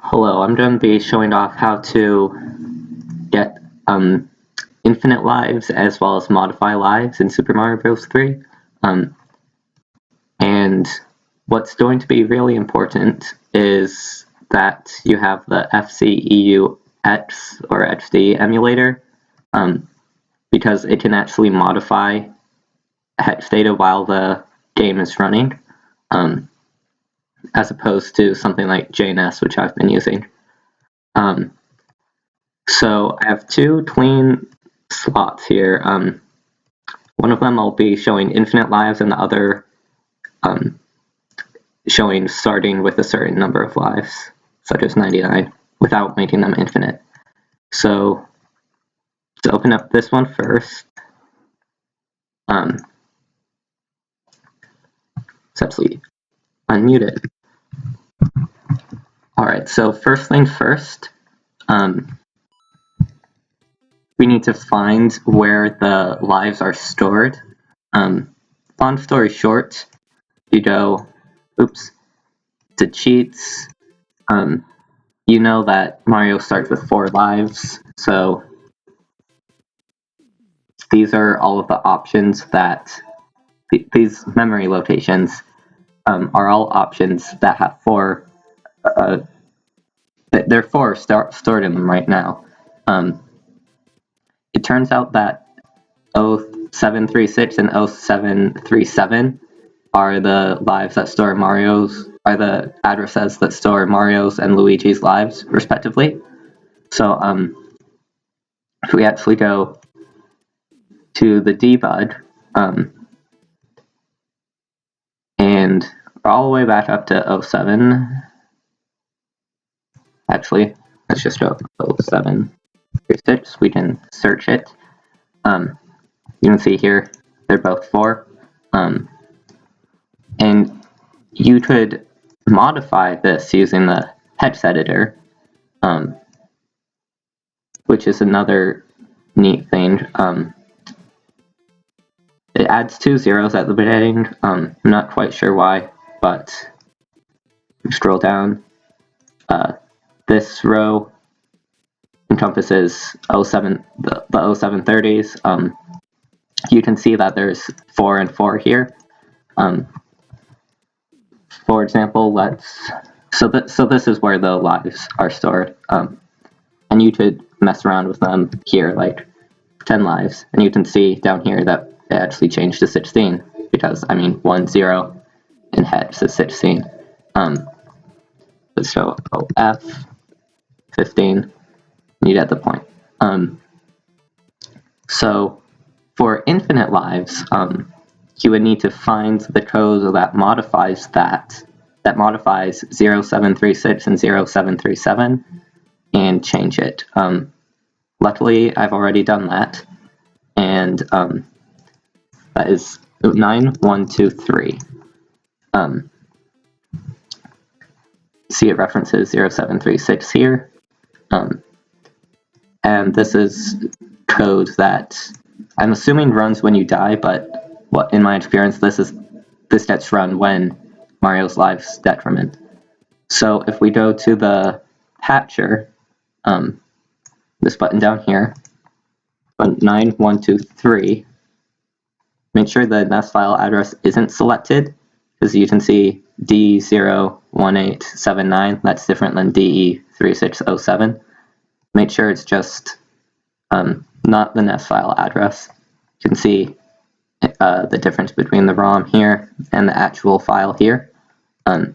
Hello, I'm going to be showing off how to get infinite lives as well as modify lives in Super Mario Bros. 3. And what's going to be really important is that you have the FCEUX or HD emulator, because it can actually modify hex data while the game is running, as opposed to something like JNS, which I've been using. So I have two tween slots here. One of them I'll be showing infinite lives, and the other showing starting with a certain number of lives, such as 99, without making them infinite. So to open up this one first, it's actually unmuted. Alright, so first thing first, we need to find where the lives are stored. Long story short, you go, to cheats. You know that Mario starts with 4 lives, so these are all of the options that these memory locations are all options that have 4. There are 4 stored in them right now. It turns out that 0736 and 0737 are the lives that store are the addresses that store Mario's and Luigi's lives, respectively. So if we actually go to the debug, and all the way back up to 07, actually, let's just go 0736, we can search it. You can see here, they're both 4. And you could modify this using the hex editor, which is another neat thing. It adds 2 zeros at the beginning. I'm not quite sure why, but scroll down. This row encompasses the 0730s. You can see that there's 4 and 4 here. For example, so this is where the lives are stored, and you could mess around with them here, like 10 lives, and you can see down here that it actually changed to 16, because, 1 0 in hex is 16. Let's show F 15, you get the point. So for infinite lives, you would need to find the code that modifies 0736 and 0737 and change it. Luckily, I've already done that, and that is 9123. See, it references 0736 here, and this is code that I'm assuming runs when you die, but in my experience, this gets run when Mario's lives decrement. So if we go to the patcher, this button down here, 9123, make sure the NES file address isn't selected, because you can see D01879, that's different than DE3607. Make sure it's just not the NES file address. You can see the difference between the ROM here and the actual file here. But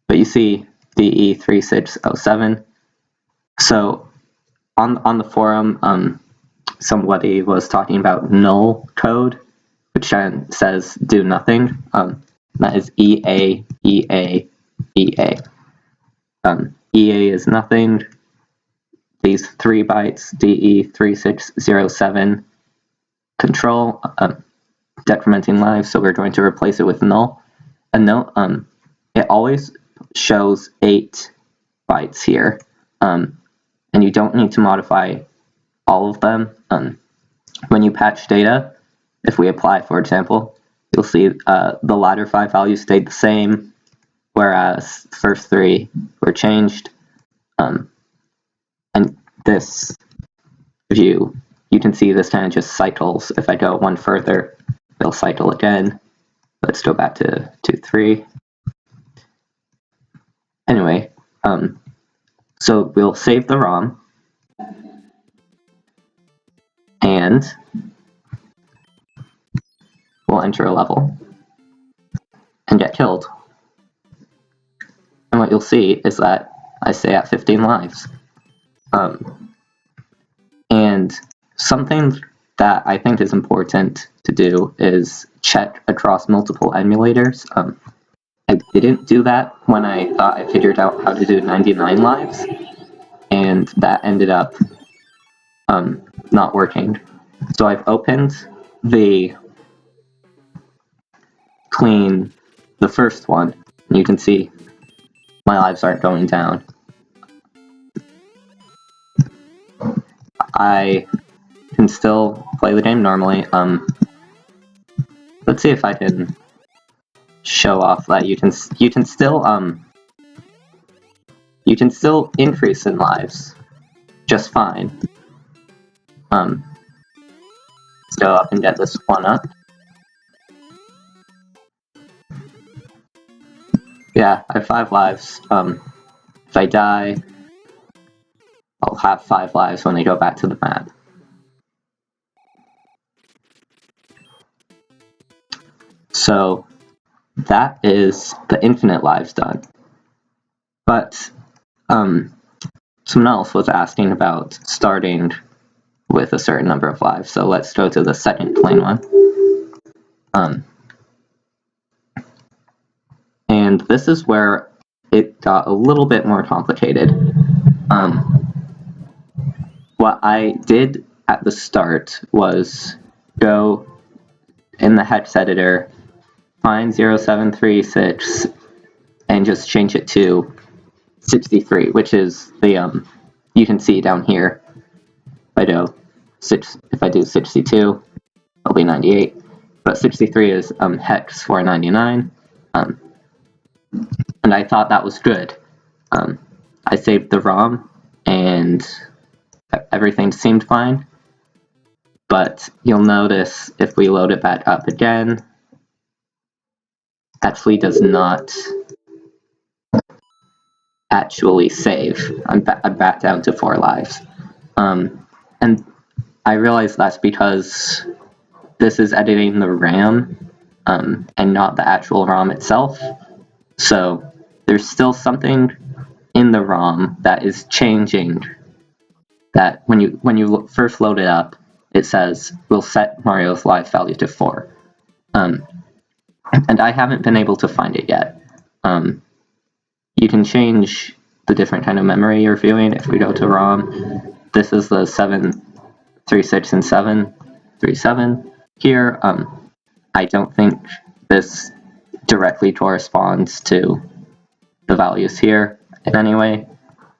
you see DE3607. So on the forum, somebody was talking about null code, which says do nothing. That is EA, EA, EA. EA is nothing. These 3 bytes, DE3607, control decrementing lives, so we're going to replace it with null. And note, it always shows 8 bytes here, and you don't need to modify all of them. When you patch data, if we apply, for example, you'll see the latter 5 values stayed the same, whereas the first 3 were changed. And this view, you can see this kind of just cycles. If I go one further, it'll cycle again. Let's go back to 2.3. Anyway, so we'll save the ROM, and we'll enter a level and get killed. And what you'll see is that I stay at 15 lives. And something that I think is important to do is check across multiple emulators. I didn't do that when I thought I figured out how to do 99 lives, and that ended up not working. So I've opened the first one, and you can see my lives aren't going down. I can still play the game normally. Let's see if I can show off that you can still increase in lives just fine. Let's go up and get this one up. Yeah, I have 5 lives. If I die, I'll have 5 lives when I go back to the map. So that is the infinite lives done. But someone else was asking about starting with a certain number of lives, so let's go to the second plain one. And this is where it got a little bit more complicated. What I did at the start was go in the hex editor, find 0736, and just change it to 63, which is the you can see down here. If I do 62, it'll be 98. But 63 is hex for 99. And I thought that was good. I saved the ROM, and everything seemed fine. But you'll notice if we load it back up again, actually does not actually save. I'm back down to 4 lives. And I realize that's because this is editing the RAM and not the actual ROM itself. So there's still something in the ROM that is changing, that when you first load it up, it says we'll set Mario's life value to 4. And I haven't been able to find it yet. You can change the different kind of memory you're viewing. If we go to ROM, this is the 736 and 737 here. I don't think this directly corresponds to the values here in any way,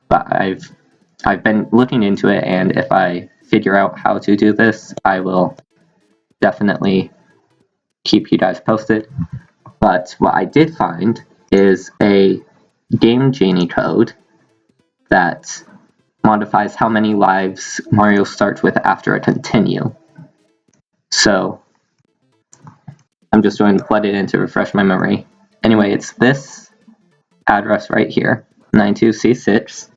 but I've been looking into it, and if I figure out how to do this, I will definitely keep you guys posted. But what I did find is a Game Genie code that modifies how many lives Mario starts with after a continue. So I'm just going to plug it in to refresh my memory. Anyway, it's this address right here, 92C6.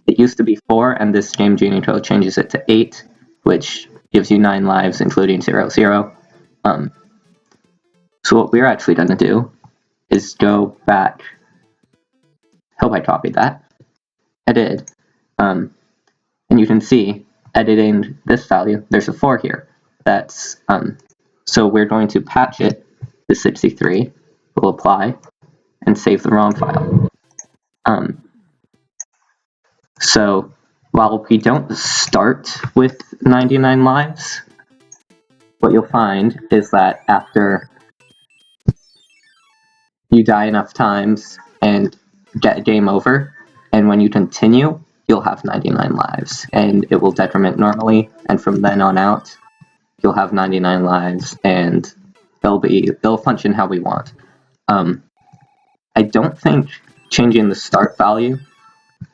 It used to be 4, and this Game Genie code changes it to 8, which gives you 9 lives, including 0, 0. So what we're actually going to do is go back. Hope I copied that. I did. And you can see, editing this value, there's a 4 here. That's so we're going to patch it to 63. We'll apply and save the ROM file. So while we don't start with 99 lives, what you'll find is that after you die enough times and get game over, and when you continue, you'll have 99 lives, and it will decrement normally, and from then on out, you'll have 99 lives, and they'll function how we want. I don't think changing the start value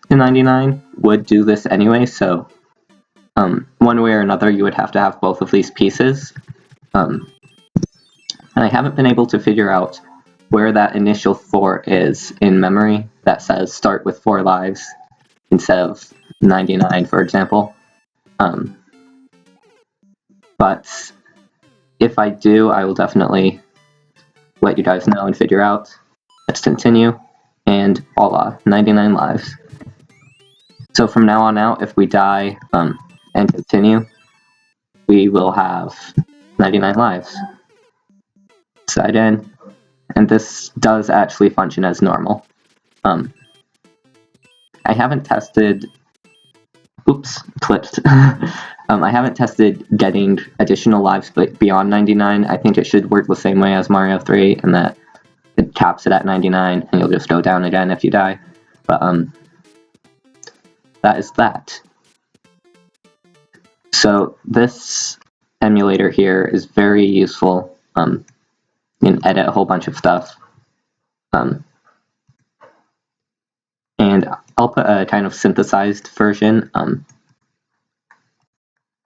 to 99 would do this anyway, so one way or another you would have to have both of these pieces. And I haven't been able to figure out where that initial 4 is in memory that says start with 4 lives instead of 99, for example. But if I do, I will definitely let you guys know and figure out. Let's continue, and voila, 99 lives. So from now on out, if we die and continue, we will have 99 lives. Side in, and this does actually function as normal. I haven't tested. Oops, clipped. I haven't tested getting additional lives beyond 99. I think it should work the same way as Mario 3, and that it caps it at 99, and you'll just go down again if you die. But that is that. So this emulator here is very useful. You can edit a whole bunch of stuff. And I'll put a kind of synthesized version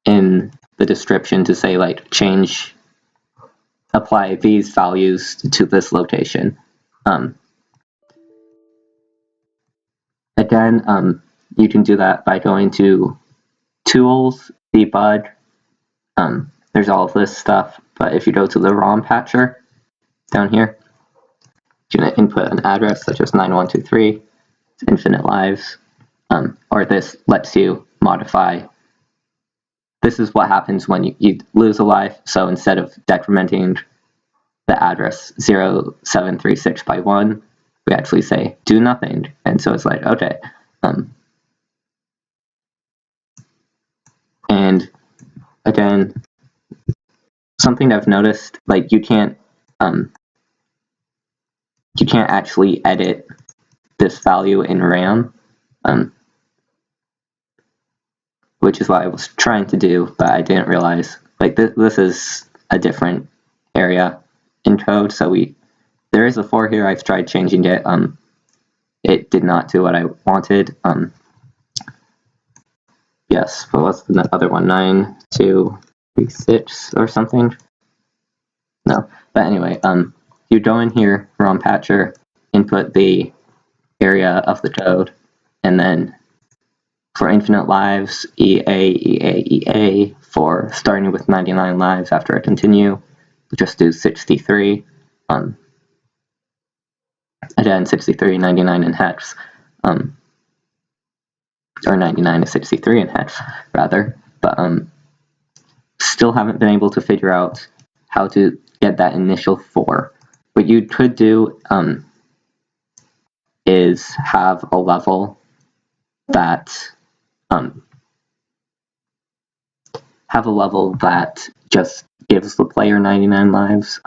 in the description to say, like, apply these values to this location. Again, you can do that by going to Tools, Debug. There's all of this stuff, but if you go to the ROM patcher down here, you can input an address such as 9123, infinite lives, or this lets you modify. This is what happens when you lose a life, so instead of decrementing the address 0736 by 1, we actually say do nothing, and so it's like, okay. And again, something I've noticed, like, you can't actually edit this value in RAM, which is what I was trying to do, but I didn't realize, like, this is a different area in code, so there is a 4 here. I've tried changing it. It did not do what I wanted. Yes, but what's the other one? 9236 or something? No, but anyway, you go in here, ROM patcher, input the area of the code, and then for infinite lives, EA, for starting with 99 lives after I continue, just do 63. Again, 63, 99 in hex. Or 99 to 63 in hex, rather. But still haven't been able to figure out how to get that initial 4. What you could do is have a level that just gives the player 99 lives.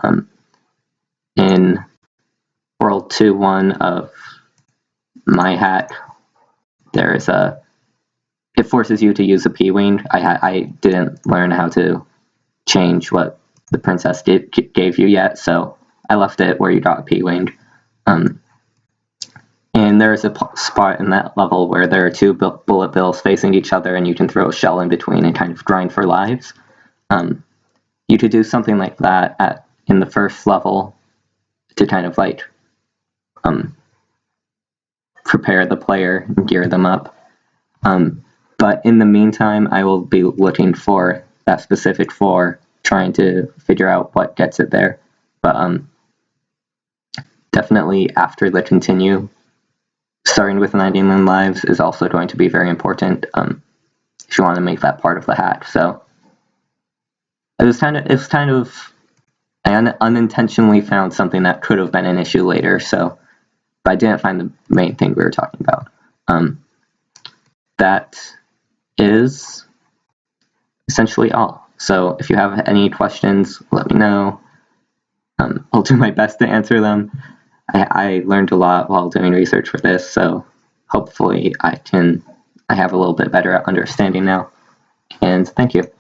In World 2.1 of my hack, there is it forces you to use a P-wing. I didn't learn how to change what the princess gave you yet, so I left it where you got a P-wing. And there's a spot in that level where there are 2 bullet bills facing each other, and you can throw a shell in between and kind of grind for lives. You could do something like that in the first level to kind of like prepare the player and gear them up. But in the meantime, I will be looking for that specific 4, trying to figure out what gets it there. But definitely after the continue, starting with 99 lives is also going to be very important if you want to make that part of the hack. So I unintentionally found something that could have been an issue later. So, but I didn't find the main thing we were talking about. That is essentially all. So if you have any questions, let me know. I'll do my best to answer them. I learned a lot while doing research for this, so hopefully I have a little bit better understanding now. And thank you.